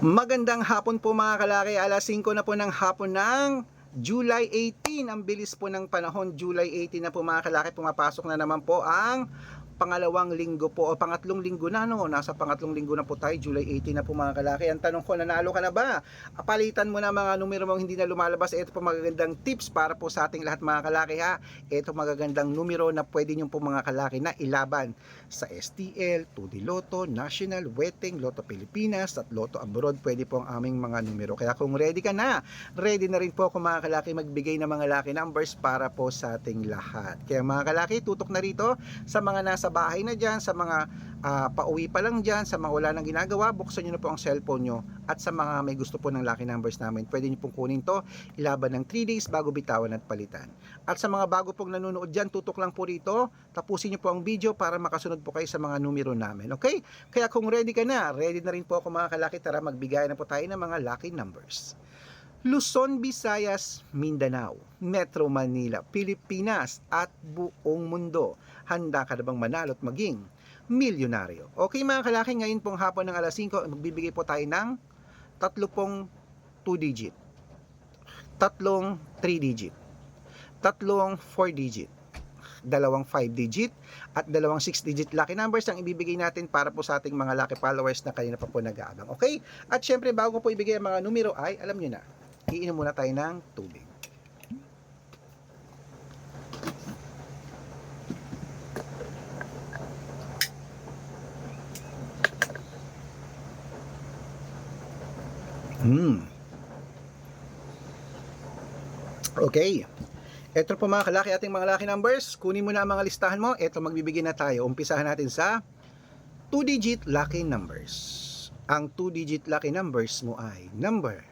Magandang hapon po mga kalaki, alas 5 na po ng hapon ng July 18. Ang bilis po ng panahon, July 18 na po mga kalaki, pumapasok na naman po ang pangalawang linggo po o pangatlong linggo na, no? Nasa pangatlong linggo na po tayo, July 18 na po mga kalaki. Ang tanong ko, nanalo ka na ba? Palitan mo na mga numero mong hindi na lumalabas. Ito po magagandang tips para po sa ating lahat mga kalaki ha. Ito magagandang numero na pwede nyo po mga kalaki na ilaban sa STL, 2D Lotto, National, Weteng, Lotto Pilipinas at Lotto Abroad. Pwede po ang aming mga numero. Kaya kung ready ka na, ready na rin po ako mga kalaki magbigay ng mga lucky numbers para po sa ating lahat. Kaya mga kalaki, tutok na rito sa mga nasa bahay na dyan, sa mga pauwi pa lang dyan, sa mga wala nang ginagawa, buksan nyo na po ang cellphone nyo. At sa mga may gusto po ng lucky numbers namin, pwede nyo pong kunin to, ilaban ng 3 days bago bitawan at palitan. At sa mga bago pong nanonood dyan, tutok lang po rito, tapusin nyo po ang video para makasunod po kayo sa mga numero namin, okay? Kaya kung ready ka na, ready na rin po ako mga kalaki, tara magbigay na po tayo ng mga lucky numbers. Luzon, Visayas, Mindanao, Metro Manila, Pilipinas at buong mundo. Handa ka na bang manalo at maging milyonaryo? Okay mga kalaki, ngayon pong hapon ng alas 5, magbibigay po tayo ng tatlong 2 digit, tatlong 3 digit, tatlong 4 digit, dalawang 5 digit at dalawang 6 digit lucky numbers ang ibibigay natin para po sa ating mga lucky followers na kanina pa po nag-aabang. Okay? At syempre bago po ibigay ang mga numero ay alam nyo na, iinom muna tayo ng tubig. Okay. Ito po mga kalaki ating mga lucky numbers. Kunin mo na ang mga listahan mo. Ito magbibigay na tayo. Umpisahan natin sa 2-digit lucky numbers. Ang 2-digit lucky numbers mo ay number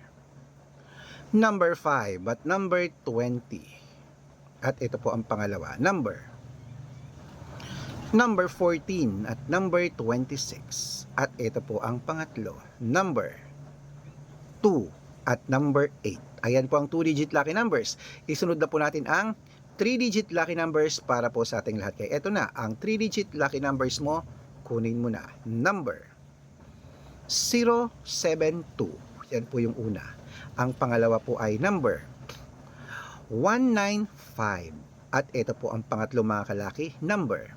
5 at number 20. At ito po ang pangalawa, number 14 at number 26. At ito po ang pangatlo, number 2 at number 8. Ayan po ang 2-digit lucky numbers. Isunod na po natin ang 3-digit lucky numbers para po sa ating lahat. Kaya ito na, ang 3-digit lucky numbers mo, kunin mo na. Number 072. Yan po yung una. Ang pangalawa po ay number 195. At ito po ang pangatlo mga kalaki, number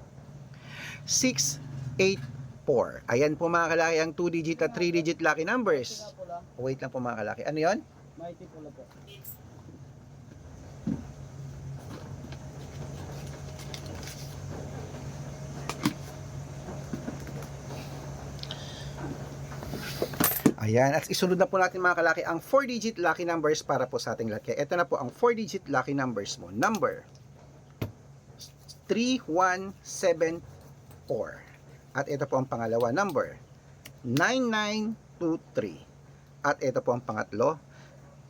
684. Ayan po mga kalaki ang 2-digit at 3-digit lucky numbers. Wait lang po mga kalaki. Ano yon? Mighty pula po. Ayan, at isunod na po natin mga kalaki ang 4-digit lucky numbers para po sa ating lahat. Kaya ito na po ang 4-digit lucky numbers mo. Number 3174. At ito po ang pangalawa, number 9923. At ito po ang pangatlo,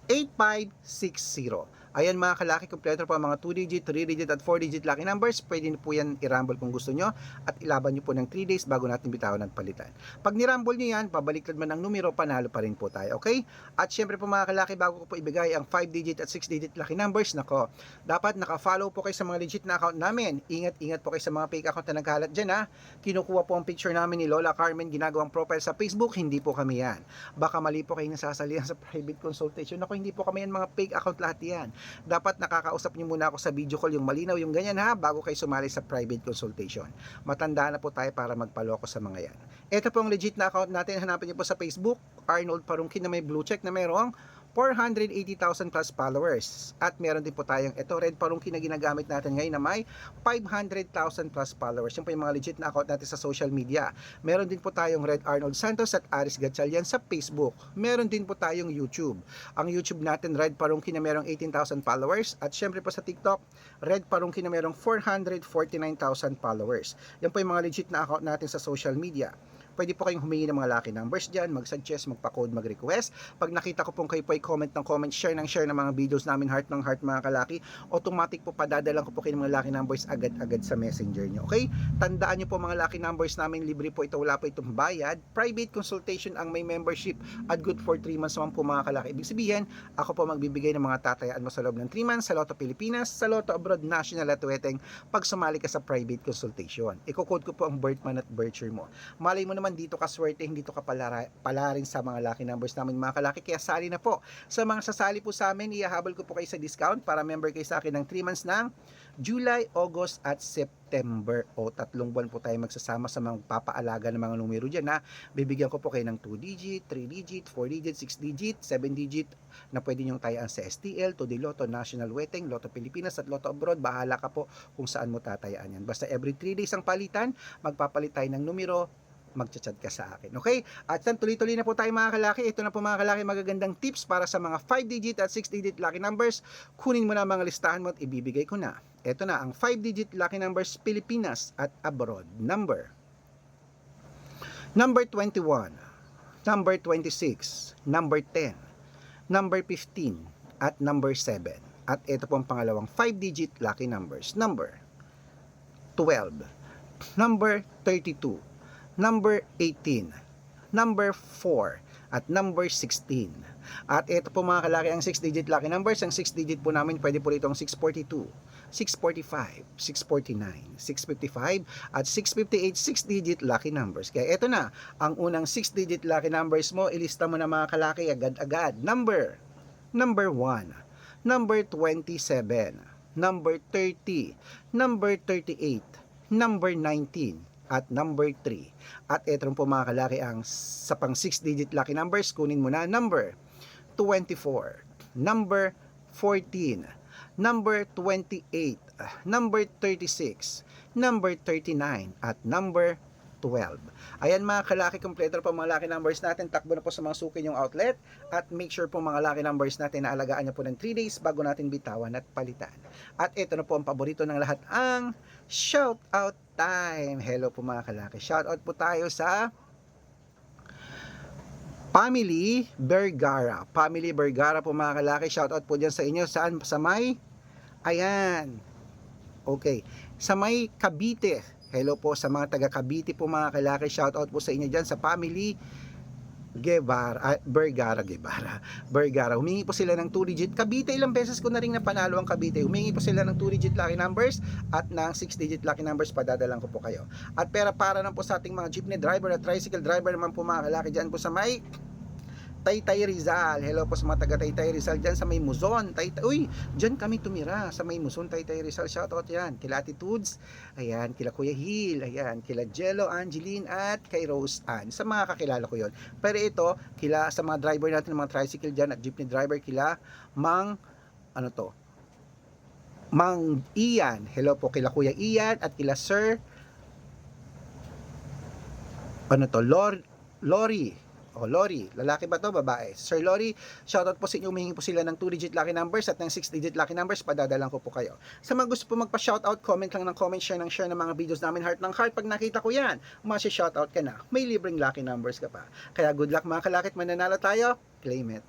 8560. Ayan mga kalaki, kompleto po ang mga 2-digit, 3-digit at 4-digit lucky numbers. Pwede nyo po yan i-rumble kung gusto nyo at ilaban nyo po ng 3 days bago natin bitawan at palitan. Pag ni-rumble nyo yan, pabaliktad man ng numero, panalo pa rin po tayo, okay? At syempre po mga kalaki, bago ko po ibigay ang 5-digit at 6-digit lucky numbers, nako, dapat naka-follow po kayo sa mga legit na account namin. Ingat-ingat po kayo sa mga fake account na nagkalat dyan ha. Kinukuha po ang picture namin ni Lola Carmen, ginagawang profile sa Facebook, hindi po kami yan. Baka mali po kayong nasasalihan sa private consultation. Nako, hindi po kami yan, mga fake account lahat yan. Dapat nakakausap niyo muna ako sa video call, yung malinaw, yung ganyan ha, bago kayo sumali sa private consultation. Matanda na po tayo para magpaloko sa mga yan. Ito po ang legit na account natin, hanapin niyo po sa Facebook, Arnold Parungkin na may blue check na mayroong 480,000 plus followers. At meron din po tayong ito, Red Parungkin na ginagamit natin ngayon na may 500,000 plus followers. Yung po yung mga legit na account natin sa social media. Meron din po tayong Red Arnold Santos at Aris Gatchalian sa Facebook. Meron din po tayong YouTube. Ang YouTube natin, Red Parungkin na merong 18,000 followers. At syempre po sa TikTok, Red Parungkin na merong 449,000 followers. Yan po yung mga legit na account natin sa social media. Pwede po kayong humingi ng mga lucky numbers dyan, mag-suggest, magpa-code, mag-request. Pag nakita ko pong kayo po ay comment ng comment, share ng mga videos namin, heart ng heart mga kalaki, automatic po padadalang ko po kayo ng mga lucky numbers agad-agad sa messenger nyo. Okay? Tandaan nyo po mga lucky numbers namin, libre po ito, wala po itong bayad. Private consultation ang may membership at good for 3 months naman po mga kalaki. Ibig sabihin, ako po magbibigay ng mga tatayaan mo sa loob ng 3 months sa Lotto Pilipinas, sa Lotto Abroad, National at Weteng pag sumali ka sa private consultation. Iko-code ko po ang birth month at birth year mo. Malay mo naman naman dito ka swerte, hindi to ka pala rin sa mga lucky numbers namin mga kalaki. Kaya sali na po. Sa mga sasali po sa amin, ihahabol ko po kayo sa discount para member kayo sa akin ng 3 months ng July, August at September. O 3 buwan po tayo magsasama sa mga papaalaga ng mga numero dyan na bibigyan ko po kayo ng 2 digit, 3 digit, 4 digit, 6 digit, 7 digit na pwede nyong tayaan sa STL, to the Lotto, National Weteng, Lotto Pilipinas at Lotto Abroad. Bahala ka po kung saan mo tatayaan yan. Basta every 3 days ang palitan, magpapalit tayo ng numero, magchat-chat ka sa akin. Okay? At tuloy-tuloy na po tayo mga kalaki. Ito na po mga kalaki, magagandang tips para sa mga 5 digit at 6 digit lucky numbers. Kunin mo na mga listahan mo at ibibigay ko na. Ito na ang 5 digit lucky numbers Pilipinas at abroad. Number 21, number 26, number 10, number 15, at number 7. At ito po ang pangalawang 5 digit lucky numbers. Number 12, number 32, number 18, number 4, at number 16. At ito po mga kalaki ang 6 digit lucky numbers. Ang 6 digit po namin pwede po rito ang 642, 645, 649, 655 at 658 6 digit lucky numbers. Kaya ito na ang unang 6 digit lucky numbers mo. Ilista mo na mga kalaki agad-agad. Number 1, number 27, number 30, number 38, number 19, at number 3. At ito po mga kalaki ang sa pang 6 digit lucky numbers. Kunin mo na number 24, number 14, number 28, number 36, number 39, at number 12. Ayan mga kalaki, kompleto po mga lucky numbers natin. Takbo na po sa mga suki yung outlet at make sure po mga lucky numbers natin na alagaan nyo po ng 3 days bago natin bitawan at palitan. At ito na po ang paborito ng lahat, ang shout out time. Hello po mga kalaki. Shout out po tayo sa Family Vergara. Family Vergara po mga kalaki. Shout out po dyan sa inyo. Saan? Sa may? Ayan. Okay. Sa may Cavite. Hello po sa mga taga Cavite po mga kalaki. Shout out po sa inyo dyan sa Family Vergara. Humingi po sila ng 2 digit. Cavite, ilang beses ko na rin napanalo ang Cavite. Humingi po sila ng 2 digit lucky numbers at ng 6 digit lucky numbers. Padadalan ko po kayo. At pera para lang po sa ating mga jeepney driver at tricycle driver naman po mga kalaki dyan po sa may Taytay Rizal. Hello po sa mga taga Taytay Rizal dyan sa may Muzon. Uy, dyan kami tumira sa may Muzon, Taytay Rizal. Shoutout yan. Kila Attitudes, ayan, kila Kuya Hill, ayan, kila Jello, Angeline, at kay Rose Ann. Sa mga kakilala ko yon. Pero ito, kila sa mga driver natin, mga tricycle dyan at jeepney driver, kila Mang Ian. Hello po kila Kuya Ian at kila Sir Lori, lalaki ba to? Babae. Sir Lori, shoutout po sa inyo. Humingi po sila ng 2 digit lucky numbers at ng 6 digit lucky numbers. Padadalan ko po kayo. Sa mga gusto po magpa-shoutout, comment lang ng comment, share ng mga videos namin, heart ng heart. Pag nakita ko yan, shoutout ka na. May libreng lucky numbers ka pa. Kaya good luck mga kalakit, mananalo tayo. Claim it.